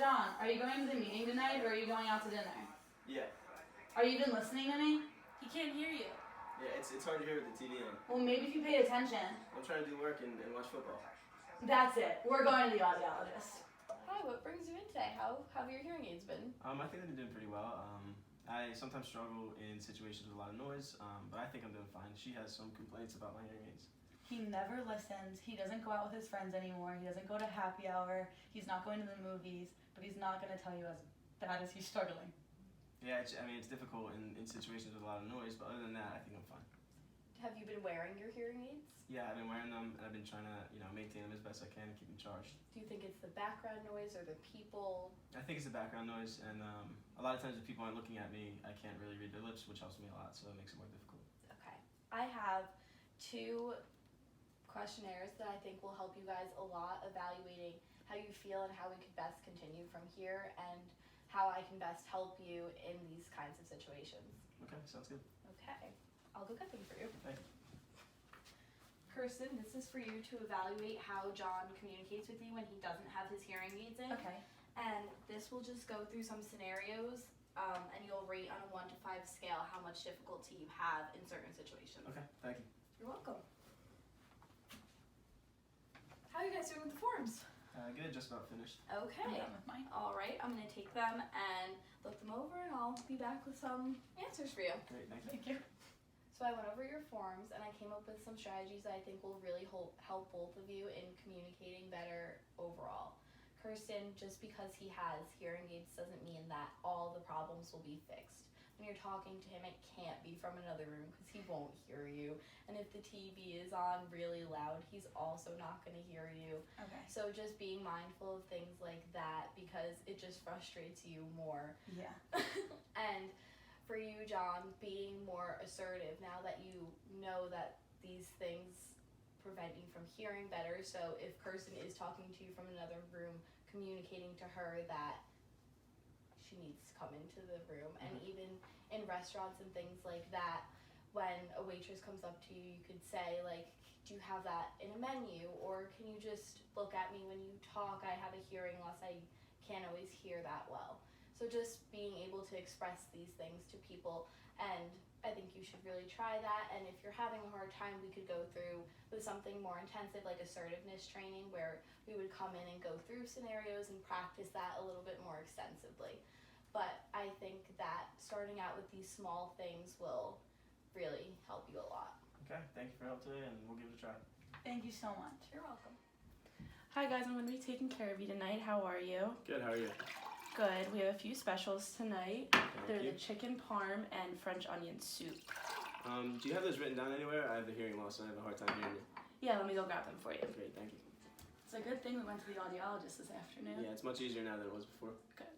John, are you going to the meeting tonight, or are you going out to dinner? Yeah. Are you even listening to me? He can't hear you. Yeah, it's hard to hear with the TV on. Well, maybe if you paid attention. I'm trying to do work and watch football. That's it. We're going to the audiologist. Hi, what brings you in today? How have your hearing aids been? I think they're doing pretty well. I sometimes struggle in situations with a lot of noise, but I think I'm doing fine. She has some complaints about my hearing aids. He never listens. He doesn't go out with his friends anymore. He doesn't go to happy hour. He's not going to the movies, but he's not going to tell you as bad as he's struggling. Yeah, it's difficult in situations with a lot of noise, but other than that, I think I'm fine. Have you been wearing your hearing aids? Yeah, I've been wearing them, and I've been trying to, maintain them as best I can and keep them charged. Do you think it's the background noise or the people? I think it's the background noise, and a lot of times if people aren't looking at me, I can't really read their lips, which helps me a lot, so it makes it more difficult. Okay. I have 2 questionnaires that I think will help you guys a lot evaluating how you feel and how we could best continue from here and how I can best help you in these kinds of situations. Okay, sounds good. Okay. I'll go get them for you. Thank you. Kirsten, this is for you to evaluate how John communicates with you when he doesn't have his hearing aids in. Okay. And this will just go through some scenarios, and you'll rate on a 1 to 5 scale how much difficulty you have in certain situations. Okay, thank you. You're welcome. How are you guys doing with the forms? Good, just about finished. Okay. I'm done with mine. All right, I'm going to take them and look them over, and I'll be back with some answers for you. Great, thank you. Thank you. So I went over your forms, and I came up with some strategies that I think will really help both of you in communicating better overall. Kirsten, just because he has hearing aids doesn't mean that all the problems will be fixed. When you're talking to him, it can't be from another room because he won't hear you. And if the TV is on really loud, he's also not going to hear you. Okay. So just being mindful of things like that because it just frustrates you more. Yeah. And for you, John, being more assertive now that you know that these things prevent you from hearing better. So if Kirsten is talking to you from another room, communicating to her that she needs to come into the room. And even in restaurants and things like that, when a waitress comes up to you, you could say, like, do you have that in a menu? Or can you just look at me when you talk? I have a hearing loss. I can't always hear that well. So just being able to express these things to people, and I think you should really try that. And if you're having a hard time, we could go through with something more intensive like assertiveness training where we would come in and go through scenarios and practice that a little bit more extensively. But I think that starting out with these small things will really help you a lot. Okay, thank you for your help today, and we'll give it a try. Thank you so much. You're welcome. Hi guys, I'm going to be taking care of you tonight. How are you? Good, how are you? Good. We have a few specials tonight. They're you. the chicken parm and French onion soup. Do you have those written down anywhere? I have the hearing loss, and I have a hard time hearing you. Yeah, let me go grab them for you. Great, thank you. It's a good thing we went to the audiologist this afternoon. Yeah, it's much easier now than it was before. Good.